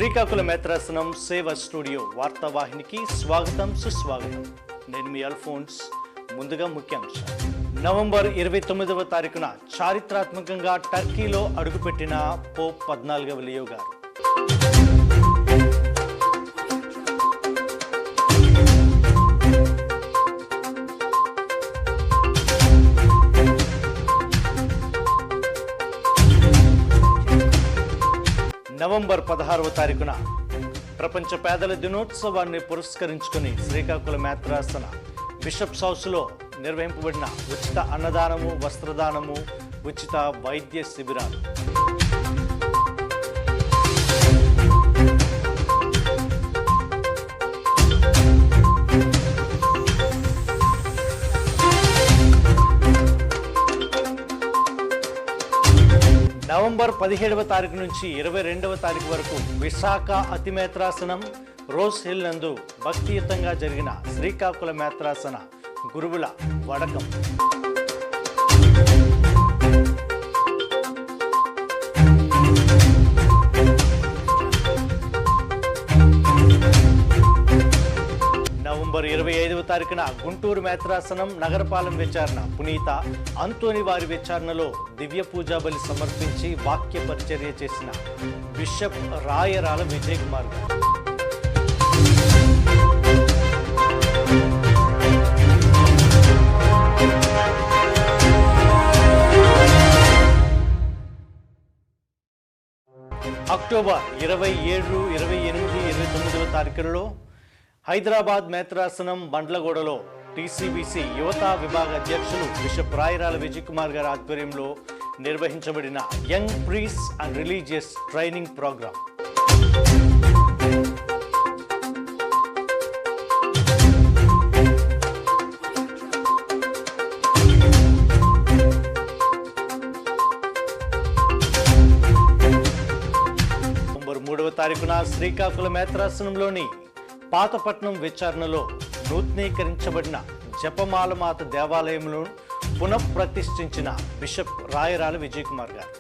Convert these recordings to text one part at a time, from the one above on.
శ్రీకాకుళం మేత్రాసనం సేవ స్టూడియో వార్తావాహినికి స్వాగతం సుస్వాగతం. నేను మీ అల్ఫోన్స్. ముందుగా ముఖ్యాంశాలు. నవంబర్ 29వ తారీఖున చారిత్రాత్మకంగా టర్కీలో అడుగుపెట్టిన పోప్ 14వ లియో గారు. నవంబర్ 16వ తారీఖున ప్రపంచ పేదల దినోత్సవాన్ని పురస్కరించుకుని శ్రీకాకుళం మేత్రాసన బిషప్స్ హౌస్లో నిర్వహింపబడిన ఉచిత అన్నదానము, వస్త్రదానము, ఉచిత వైద్య శిబిరాలు. నవంబర్ 17వ తారీఖు నుంచి 22వ తారీఖు వరకు విశాఖ అతి మేత్రాసనం రోజ్ హిల్ నందు భక్తియుతంగా జరిగిన శ్రీకాకుళం మేత్రాసన గురువుల వడకం. నవంబర్ 25వ తారీఖున గుంటూరు మేత్రాసనం నగరపాలెం విచారణ పునీత అంతోని వారి విచారణలో దివ్య పూజా బలి సమర్పించి వాక్య పరిచర్య చేసిన బిషప్ రాయరాల విజయ్ కుమార్ గారు. అక్టోబర్ 27, 28, 29వ తారీఖులలో హైదరాబాద్ మేత్రాసనం బండ్లగూడలో టీసీబీసీ యువతా విభాగ అధ్యక్షులు బిషప్ రాయరాల విజయ్ కుమార్ గారి ఆధ్వర్యంలో నిర్వహించబడిన young priest and religious training program. November 3వ తారీఖున శ్రీకాకుళం మేత్రాసనంలోని పాతపట్నం విచారణలో నూతనీకరించబడిన జపమాలమాత దేవాలయంలో పునఃప్రతిష్ఠించిన బిషప్ రాయరాల విజయ్ కుమార్ గారు.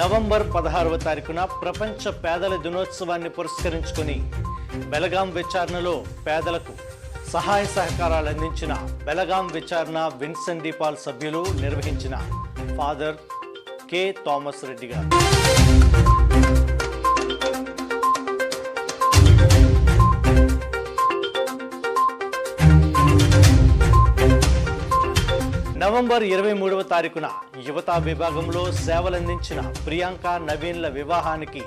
నవంబర్ 16వ తారీఖున ప్రపంచ పేదల దినోత్సవాన్ని పురస్కరించుకొని బెలగాం విచారణలో పేదలకు సహాయ సహకారాలు అందించిన బెలగాం విచారణ విన్సెంట్ డిపాల్ సభ్యులు నిర్వహించిన ఫాదర్ కె థామస్ రెడ్డి గారు. నవంబర్ 23వ తారీఖున యువతా విభాగంలో సేవలందించిన ప్రియాంక నవీన్ల వివాహానికి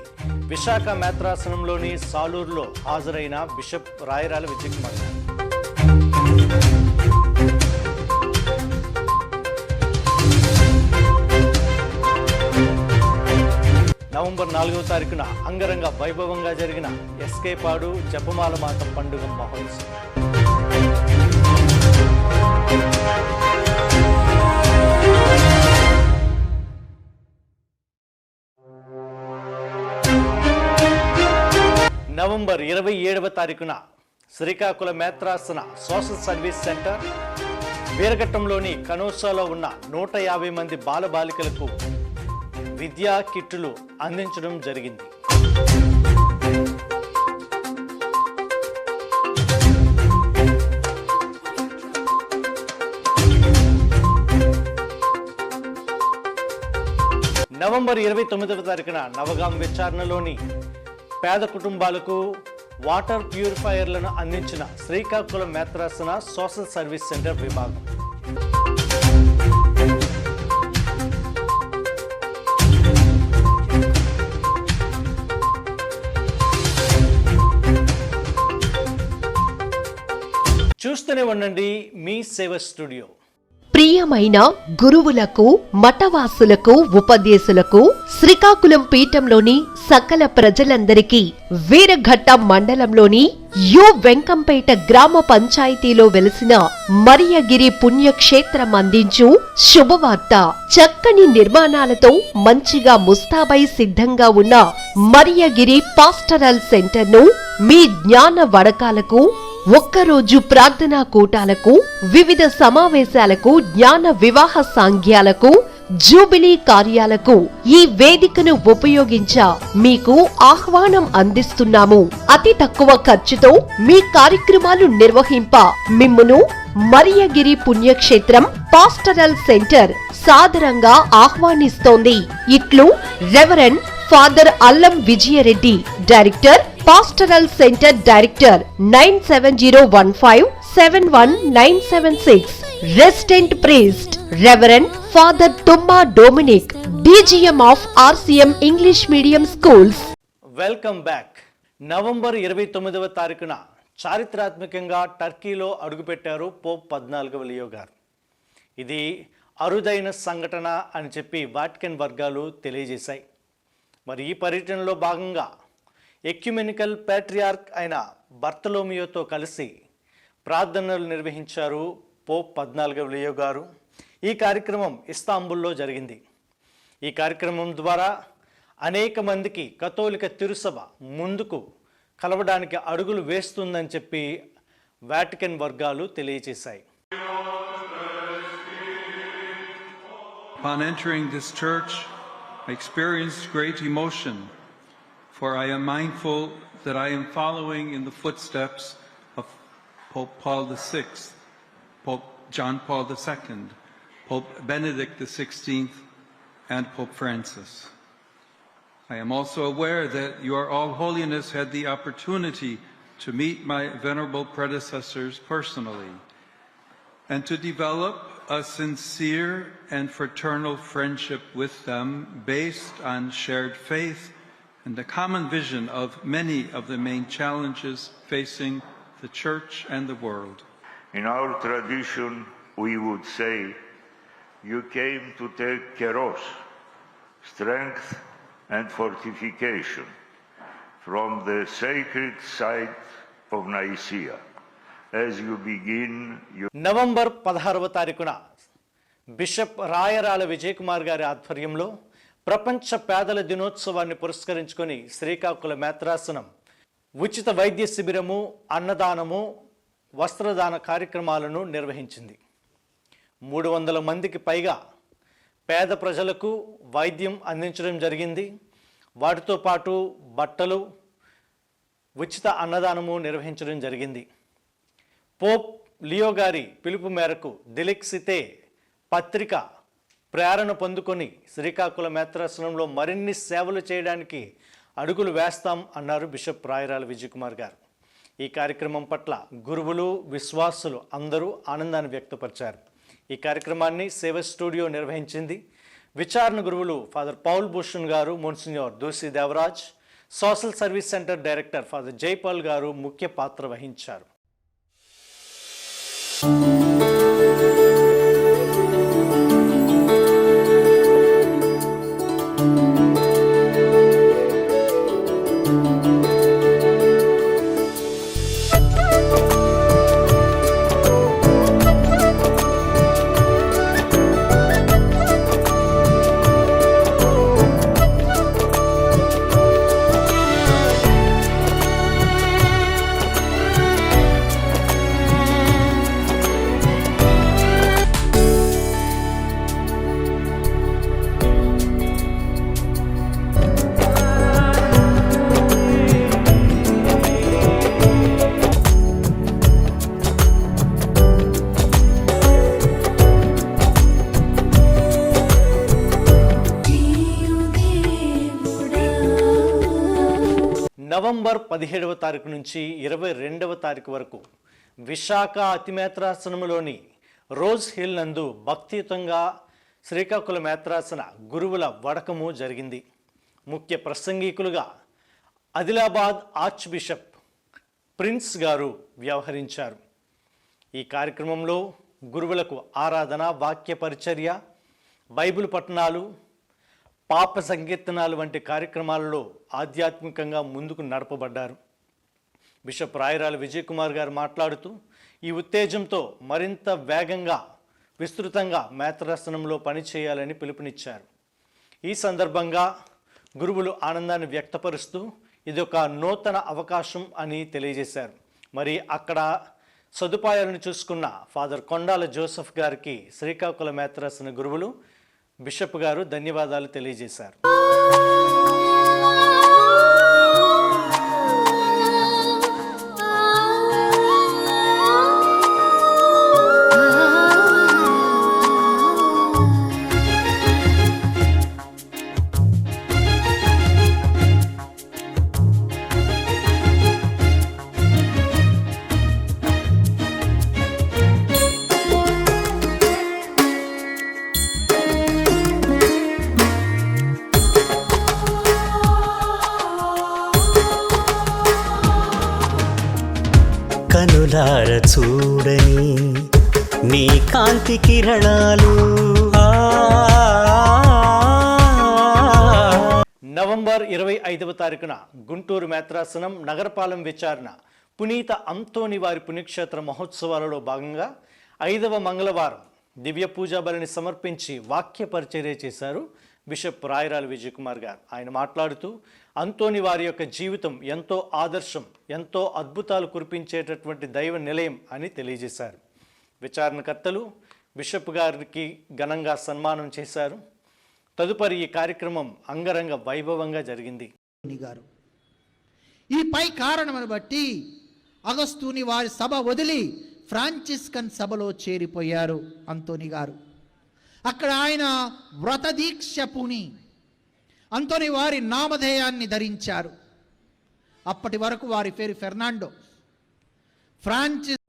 విశాఖ మేత్రాసనంలోని సాలూరులో హాజరైన బిషప్ రాయరాల విజయ్ కుమార్ గారు. నవంబర్ 4వ తారీఖున అంగరంగ వైభవంగా జరిగిన ఎస్కేపాడు జపమాల మాత పండుగ మహోత్సవం. నవంబర్ 27వ తారీఖున శ్రీకాకుళం మేత్రాసన సోషల్ సర్వీస్ సెంటర్ వీరఘట్టంలోని కనోసాలో ఉన్న 150 మంది బాలబాలికలకు విద్యా కిట్లు అందించడం జరిగింది. నవంబర్ 29వ తారీఖున నవగాం విచారణలోని పేద కుటుంబాలకు వాటర్ ప్యూరిఫైయర్లను అందించిన శ్రీకాకుళం మేత్రాసన సోషల్ సర్వీస్ సెంటర్ విభాగం. చూస్తూనే ఉండండి మీ సేవ స్టూడియో. ప్రియమైన గురువులకు, మఠవాసులకు, ఉపదేశులకు శ్రీకాకుళం పీఠంలోని సకల ప్రజలందరికీ వీరఘట్ట మండలంలోని యు వెంకంపేట గ్రామ పంచాయతీలో వెలిసిన మరియగిరి పుణ్యక్షేత్రం అందించు శుభవార్త. చక్కని నిర్మాణాలతో మంచిగా ముస్తాబై సిద్ధంగా ఉన్న మరియగిరి పాస్టరల్ సెంటర్ ను మీ జ్ఞాన వడకాలకు, ఒక్కరోజు ప్రార్థనా కూటాలకు, వివిధ సమావేశాలకు, జ్ఞాన వివాహ సాంఘ్యాలకు, జూబిలీ కార్యాలకు ఈ వేదికను ఉపయోగించా మీకు ఆహ్వానం అందిస్తున్నాము. అతి తక్కువ ఖర్చుతో మీ కార్యక్రమాలు నిర్వహింప మిమ్మును మరియగిరి పుణ్యక్షేత్రం పాస్టరల్ సెంటర్ సాదరంగా ఆహ్వానిస్తోంది. ఇట్లు reverend father Allam Vijayareddy, director, pastoral centre director, 9701571976. Resident priest reverend father Thumma Dominic, DGM of RCM English medium schools. Welcome back. November 29వ తారీఖున చారిత్రాత్మకంగా టర్కీలో అడుగుపెట్టారు పోప్ 14వ లియో గారు. ఇది అరుదైన సంఘటన అని చెప్పి వాటికన్ వర్గాలు తెలియజేశాయి. మరి ఈ పర్యటనలో భాగంగా ఎక్యుమెనికల్ ప్యాట్రియార్క్ అయిన బర్తలోమియోతో కలిసి ప్రార్థనలు నిర్వహించారు పోప్ 14వ లియో గారు. ఈ కార్యక్రమం ఇస్తాంబుల్లో జరిగింది. ఈ కార్యక్రమం ద్వారా అనేక మందికి కథోలిక తిరుసభ ముందుకు కలవడానికి అడుగులు వేస్తుందని చెప్పి వాటికన్ వర్గాలు తెలియజేశాయి. Upon entering this church, I experienced great emotion, for I am mindful that I am following in the footsteps of Pope Paul VI, Pope John Paul II, Pope Benedict XVI, and Pope Francis. I am also aware that Your All Holiness had the opportunity to meet my venerable predecessors personally and to develop a sincere and fraternal friendship with them based on shared faith and a common vision of many of the main challenges facing the Church and the world. In our tradition, we would say, you came to take keros, strength and fortification, from the sacred site of Nicaea. As you begin your... November 16వ తారీఖున bishop Rayarala Vijay Kumar గారి ఆధ్వర్యంలో ప్రపంచ పేదల దినోత్సవాన్ని పురస్కరించుకొని శ్రీకాకుళం మేత్రాసనం ఉచిత వైద్య శిబిరము, అన్నదానము, వస్త్రదాన కార్యక్రమాలను నిర్వహించింది. 300 మందికి పైగా పేద ప్రజలకు వైద్యం అందించడం జరిగింది. వాటితో పాటు బట్టలు, ఉచిత అన్నదానము నిర్వహించడం జరిగింది. పోప్ లియో గారి పిలుపు మేరకు దిలిక్సితే పత్రిక ప్రేరణ పొందుకొని శ్రీకాకుళం మేత్రాసనంలో మరిన్ని సేవలు చేయడానికి అడుగులు వేస్తాం అన్నారు బిషప్ రాయరాల విజయ్ కుమార్ గారు. ఈ కార్యక్రమం పట్ల గురువులు, విశ్వాసులు అందరూ ఆనందాన్ని వ్యక్తపరిచారు. ఈ కార్యక్రమాన్ని సేవ స్టూడియో నిర్వహించింది. విచారణ గురువులు ఫాదర్ పౌల్ భూషణ్ గారు, monsignor Doosi Devaraj, social service centre director father Jaipal గారు ముఖ్య పాత్ర వహించారు. నవంబర్ 17వ తారీఖు నుంచి 22వ తారీఖు వరకు విశాఖ అతిమేత్రాసనములోని రోజ్ హిల్ నందు భక్తియుతంగా శ్రీకాకుళం మేత్రాసన గురువుల వడకము జరిగింది. ముఖ్య ప్రసంగికులుగా ఆదిలాబాద్ ఆర్చ్ బిషప్ ప్రిన్స్ గారు వ్యవహరించారు. ఈ కార్యక్రమంలో గురువులకు ఆరాధన, వాక్య పరిచర్య, బైబిల్ పఠనాలు, పాప సంకీర్తనాలు వంటి కార్యక్రమాలలో ఆధ్యాత్మికంగా ముందుకు నడపబడ్డారు. బిషప్ రాయరాల విజయ్ కుమార్ గారు మాట్లాడుతూ ఈ ఉత్తేజంతో మరింత వేగంగా విస్తృతంగా మేత్రాసనంలో పనిచేయాలని పిలుపునిచ్చారు. ఈ సందర్భంగా గురువులు ఆనందాన్ని వ్యక్తపరుస్తూ ఇదొక నూతన అవకాశం అని తెలియజేశారు. మరి అక్కడ సదుపాయాలను చూసుకున్న ఫాదర్ కొండాల జోసెఫ్ గారికి శ్రీకాకుళం మేత్రాసన గురువులు బిషప్ గారు ధన్యవాదాలు తెలియజేశారు. కనులార చూడని నీ కాంతి కిరణాలు. నవంబర్ 25వ తారీఖున గుంటూరు మేత్రాసనం నగరపాలెం విచారణ పునీత అంతోని వారి పుణ్యక్షేత్ర మహోత్సవాలలో భాగంగా 5వ మంగళవారం దివ్య పూజా బలిని సమర్పించి వాక్య పరిచర్య చేశారు బిషప్ రాయరాల విజయ్ కుమార్ గారు. ఆయన మాట్లాడుతూ అంతోని వారి యొక్క జీవితం ఎంతో ఆదర్శం, ఎంతో అద్భుతాలు కురిపించేటటువంటి దైవ నిలయం అని తెలియజేశారు. విచారణకర్తలు బిషప్ గారికి ఘనంగా సన్మానం చేశారు. తదుపరి ఈ కార్యక్రమం అంగరంగ వైభవంగా జరిగింది. గారు ఈ పై కారణమును బట్టి అగస్తూని వారి సభ వదిలి ఫ్రాంచిస్కన్ సభలో చేరిపోయారు అంతోని గారు. అక్కడ ఆయన వ్రత దీక్ష పూని అంతోని వారి నామధేయాన్ని ధరించారు. అప్పటి వరకు వారి పేరు ఫెర్నాండో. ఫ్రాంచిస్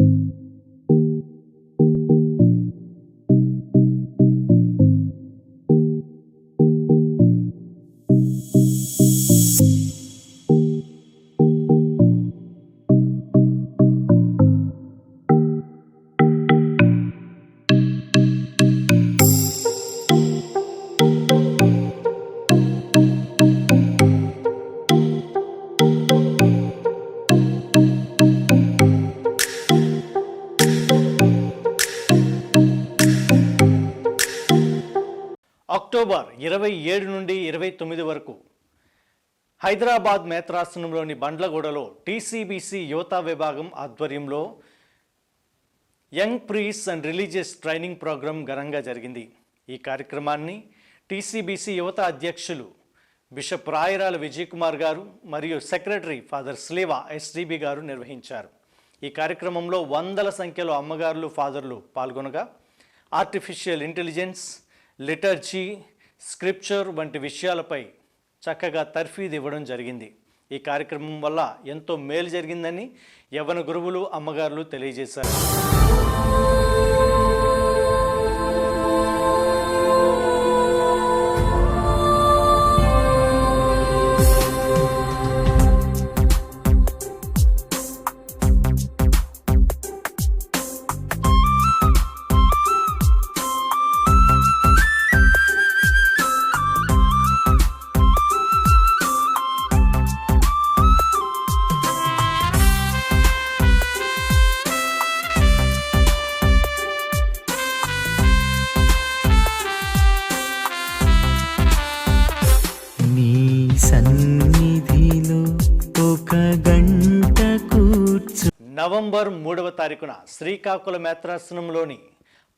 అక్టోబర్ 27 నుండి 29 వరకు హైదరాబాద్ మేత్రాసనంలోని బండ్లగూడలో టీసీబీసీ యువతా విభాగం ఆధ్వర్యంలో young priest and religious training program ఘనంగా జరిగింది. ఈ కార్యక్రమాన్ని టీసీబీసీ యువత అధ్యక్షులు బిషప్ రాయరాల విజయ్ కుమార్ గారు మరియు సెక్రటరీ ఫాదర్ స్లీవా ఎస్డిబి గారు నిర్వహించారు. ఈ కార్యక్రమంలో వందల సంఖ్యలో అమ్మగారులు, ఫాదర్లు పాల్గొనగా ఆర్టిఫిషియల్ ఇంటెలిజెన్స్, లిటర్జీ, స్క్రిప్చర్ వంటి విషయాలపై చక్కగా తర్ఫీదు ఇవ్వడం జరిగింది. ఈ కార్యక్రమం వల్ల ఎంతో మేలు జరిగిందని యవ్వన గురువులు, అమ్మగారులు తెలియజేశారు. నవంబర్ 3వ తారీఖున శ్రీకాకుళం మేత్రాసనంలోని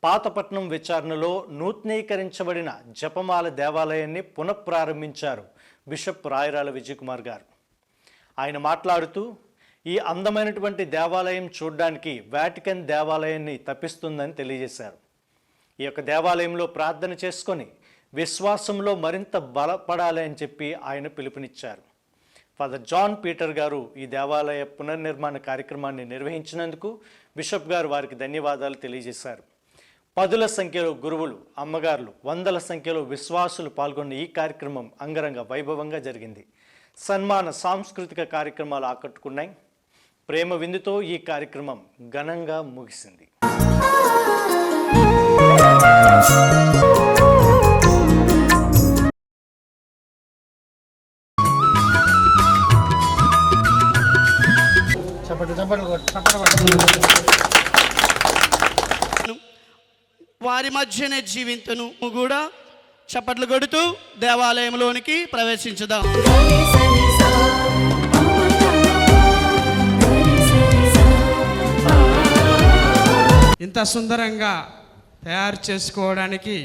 పాతపట్నం విచారణలో నూతనీకరించబడిన జపమాల దేవాలయాన్ని పునఃప్రారంభించారు బిషప్ రాయరాల విజయ్ కుమార్ గారు. ఆయన మాట్లాడుతూ ఈ అందమైనటువంటి దేవాలయం చూడడానికి వాటికన్ దేవాలయాన్ని తప్పిస్తుందని తెలియజేశారు. ఈ యొక్క దేవాలయంలో ప్రార్థన చేసుకొని విశ్వాసంలో మరింత బలపడాలి అని చెప్పి ఆయన పిలుపునిచ్చారు. ఫాదర్ జాన్ పీటర్ గారు ఈ దేవాలయ పునర్నిర్మాణ కార్యక్రమాన్ని నిర్వహించినందుకు బిషప్ గారు వారికి ధన్యవాదాలు తెలియజేశారు. పదుల సంఖ్యలో గురువులు, అమ్మగారులు, వందల సంఖ్యలో విశ్వాసులు పాల్గొన్న ఈ కార్యక్రమం అంగరంగ వైభవంగా జరిగింది. సన్మాన సాంస్కృతిక కార్యక్రమాలు ఆకట్టుకున్నాయి. ప్రేమ విందుతో ఈ కార్యక్రమం ఘనంగా ముగిసింది. వారి మధ్యనే జీవింతును కూడా చప్పట్లు కొడుతూ దేవాలయంలోనికి ప్రవేశించుదాం. ఇంత సుందరంగా తయారు చేసుకోవడానికి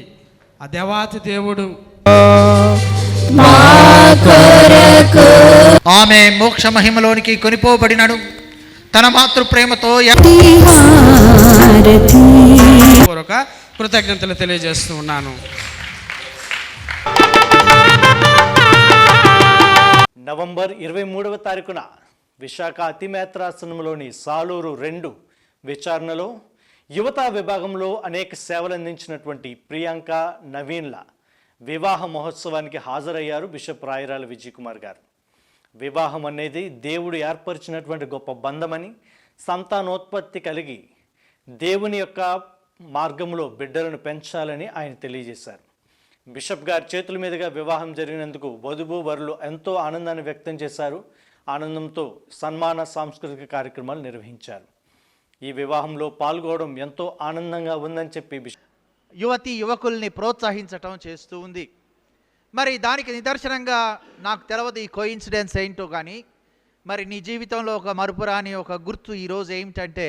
ఆ దేవాతి దేవుడు ఆమె మోక్ష మహిమలోనికి కొనిపోబడినడు. తన మాతృ ప్రేమతో పూర్వక కృతజ్ఞతలు తెలియజేస్తూ ఉన్నాను. నవంబర్ 23వ తారీఖున విశాఖ అతిమేత్రాసనంలోని సాలూరు 2 విచారణలో యువతా విభాగంలో అనేక సేవలు అందించినటువంటి ప్రియాంక నవీన్ల వివాహ మహోత్సవానికి హాజరయ్యారు బిషప్ రాయరాల విజయ్ కుమార్ గారు. వివాహం అనేది దేవుడు ఏర్పరిచినటువంటి గొప్ప బంధమని, సంతానోత్పత్తి కలిగి దేవుని యొక్క మార్గంలో బిడ్డలను పెంచాలని ఆయన తెలియజేశారు. బిషప్ గారి చేతుల మీదుగా వివాహం జరిగినందుకు వధువు వరులు ఎంతో ఆనందాన్ని వ్యక్తం చేశారు. ఆనందంతో సన్మాన సాంస్కృతిక కార్యక్రమాలు నిర్వహించారు. ఈ వివాహంలో పాల్గొనడం ఎంతో ఆనందంగా ఉందని చెప్పి యువతి యువకుల్ని ప్రోత్సహించటం చేస్తూ ఉంది. మరి దానికి నిదర్శనంగా నాకు తెలియదు ఈ కోయిన్సిడెన్స్ ఏంటో, కానీ మరి నీ జీవితంలో ఒక మరుపురాని ఒక గుర్తు ఈరోజు ఏమిటంటే,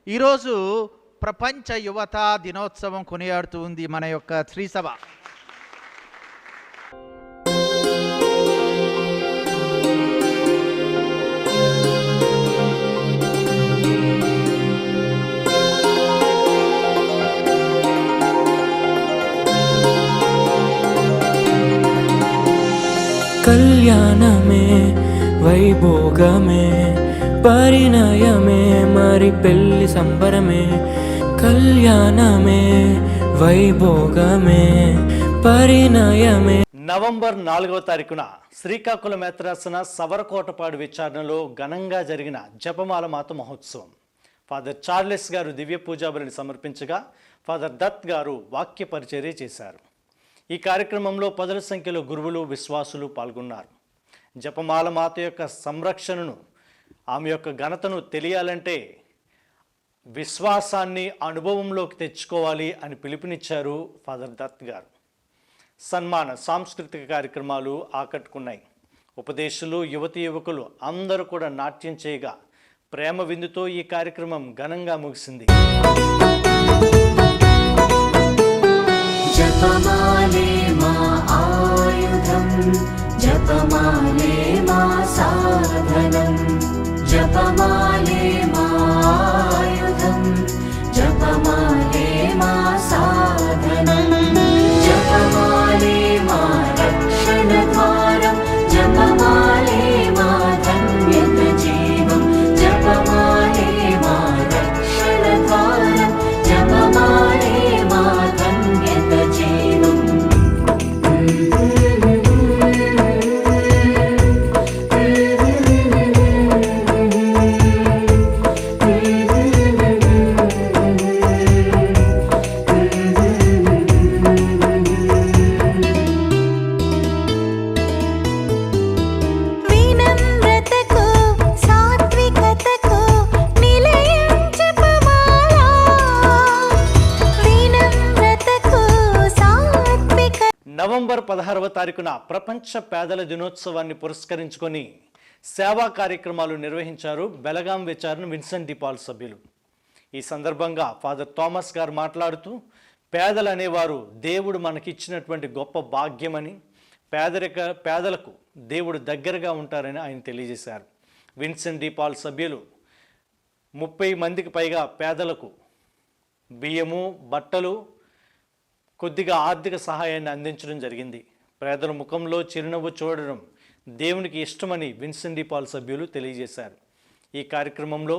ఈరోజు ప్రపంచ యువతా దినోత్సవం కొనియాడుతూ ఉంది మన యొక్క శ్రీసభ. కళ్యాణమే వైభోగమే పరిణయమే మరి పెళ్లి సంబరమే. కళ్యాణమే వైభోగమే పరిణయమే. నవంబర్ 4వ తారీఖున శ్రీకాకుళం మేత్రాసన సవరకోటపాడు విచారణలో ఘనంగా జరిగిన జపమాల మాత మహోత్సవం. ఫాదర్ చార్లెస్ గారు దివ్య పూజాబలిని సమర్పించగా ఫాదర్ దత్ గారు వాక్య పరిచర్య చేశారు. ఈ కార్యక్రమంలో పదుల సంఖ్యలో గురువులు విశ్వాసులు పాల్గొన్నారు. జపమాల మాత యొక్క సంరక్షణను, ఆమె యొక్క ఘనతను తెలియాలంటే విశ్వాసాన్ని అనుభవంలోకి తెచ్చుకోవాలి అని పిలుపునిచ్చారు ఫాదర్ దత్ గారు. సన్మాన సాంస్కృతిక కార్యక్రమాలు ఆకట్టుకున్నాయి. ఉపదేశులు, యువతి యువకులు అందరూ కూడా నాట్యం చేయగా ప్రేమ విందుతో ఈ కార్యక్రమం ఘనంగా ముగిసింది. జపమాలే మా ఆయుధం, జపమాలే మా సాధనం, జపమాలే మా ఆయుధం, జపమాలే మా సాధనం, జపమాలే మా రక్షణ ద్వారం, జపమాలే మా ధన్యత జీవం, జపమాలే మా రక్షణ ద్వారం, జపమాలే మా ధన్యత జీవం. నవంబర్ 16వ తారీఖున ప్రపంచ పేదల దినోత్సవాన్ని పురస్కరించుకొని సేవా కార్యక్రమాలు నిర్వహించారు బెలగాం విచారణ విన్సెంట్ డి పాల్ సభ్యులు. ఈ సందర్భంగా ఫాదర్ థామస్ గారు మాట్లాడుతూ, పేదలు అనేవారు దేవుడు మనకిచ్చినటువంటి గొప్ప భాగ్యమని, పేదలకు దేవుడు దగ్గరగా ఉంటారని ఆయన తెలియజేశారు. విన్సెంట్ డి పాల్ సభ్యులు 30 మందికి పైగా పేదలకు బియ్యము, బట్టలు, కొద్దిగా ఆర్థిక సహాయాన్ని అందించడం జరిగింది. పేదల ముఖంలో చిరునవ్వు చూడడం దేవునికి ఇష్టమని విన్సెంట్ డి పాల్ సభ్యులు తెలియజేశారు. ఈ కార్యక్రమంలో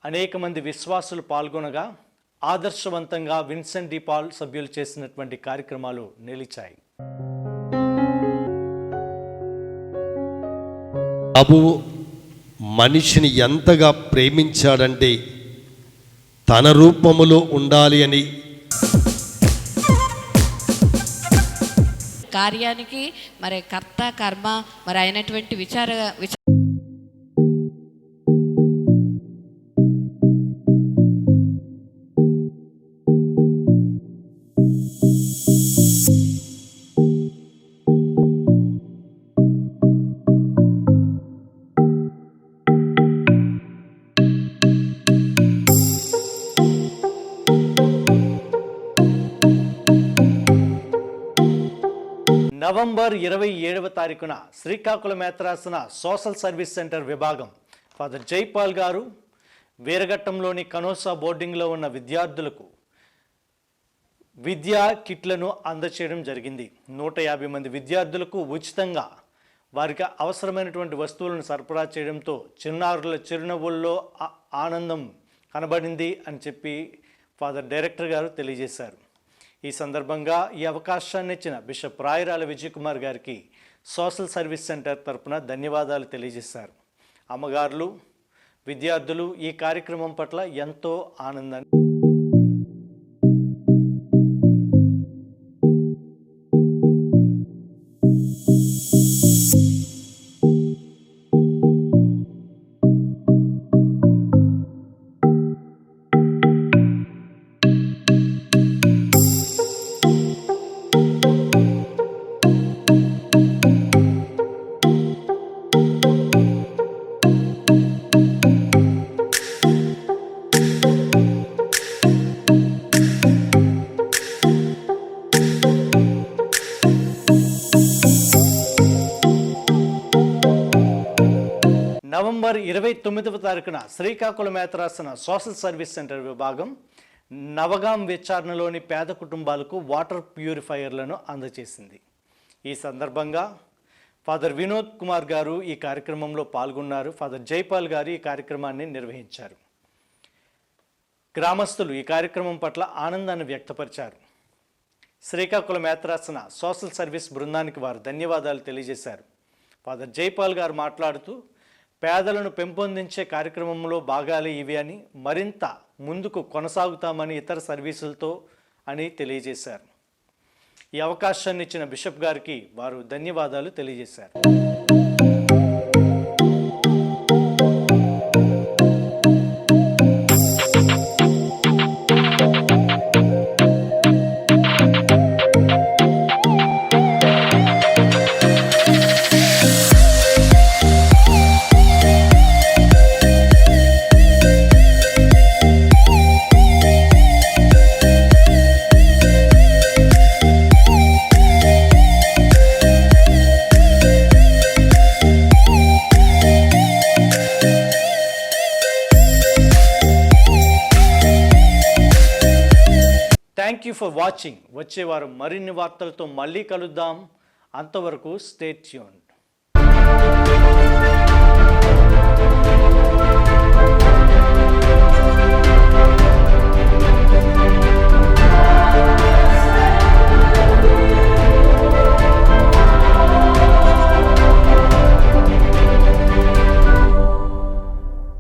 అనేక మంది విశ్వాసులు పాల్గొనగా ఆదర్శవంతంగా విన్సెంట్ డి పాల్ సభ్యులు చేసినటువంటి కార్యక్రమాలు నిలిచాయి. ప్రభువు మనిషిని ఎంతగా ప్రేమించాడంటే తన రూపములో ఉండాలి అని. కార్యానికి మరి కర్త కర్మ మరి అయినటువంటి నవంబర్ 27వ తారీఖున శ్రీకాకుళం మేత్రాసన సోషల్ సర్వీస్ సెంటర్ విభాగం ఫాదర్ జైపాల్ గారు వీరఘట్టంలోని కనోసా బోర్డింగ్లో ఉన్న విద్యార్థులకు విద్యా కిట్లను అందచేయడం జరిగింది. 150 మంది విద్యార్థులకు ఉచితంగా వారికి అవసరమైనటువంటి వస్తువులను సరఫరా చేయడంతో చిన్నారుల చిరునవ్వుల్లో ఆనందం కనబడింది అని చెప్పి ఫాదర్ డైరెక్టర్ గారు తెలియజేశారు. ఈ సందర్భంగా ఈ అవకాశాన్ని ఇచ్చిన బిషప్ రాయరాల విజయ్ కుమార్ గారికి సోషల్ సర్వీస్ సెంటర్ తరపున ధన్యవాదాలు తెలియజేశారు. అమ్మగారులు, విద్యార్థులు ఈ కార్యక్రమం పట్ల ఎంతో ఆనందాన్ని నవంబర్ 29వ తారీఖున శ్రీకాకుళం మేత్రాసన సోషల్ సర్వీస్ సెంటర్ విభాగం నవగాం విచారణలోని పేద కుటుంబాలకు వాటర్ ప్యూరిఫైయర్లను అందజేసింది. ఈ సందర్భంగా ఫాదర్ వినోద్ కుమార్ గారు ఈ కార్యక్రమంలో పాల్గొన్నారు. ఫాదర్ జైపాల్ గారు ఈ కార్యక్రమాన్ని నిర్వహించారు. గ్రామస్తులు ఈ కార్యక్రమం పట్ల ఆనందాన్ని వ్యక్తపరిచారు. శ్రీకాకుళం మేత్రాసన సోషల్ సర్వీస్ బృందానికి వారు ధన్యవాదాలు తెలియజేశారు. ఫాదర్ జైపాల్ గారు మాట్లాడుతూ పేదలను పెంపొందించే కార్యక్రమంలో భాగాలు ఇవి అని, మరింత ముందుకు కొనసాగుతామని ఇతర సర్వీసులతో అని తెలియజేశారు. ఈ అవకాశాన్ని ఇచ్చిన బిషప్ గారికి వారు ధన్యవాదాలు తెలియజేశారు. Thank you for watching. వచ్చే వారం మరిన్ని వార్తలతో మళ్ళీ కలుద్దాం. అంతవరకు స్టే ట్యూన్డ్.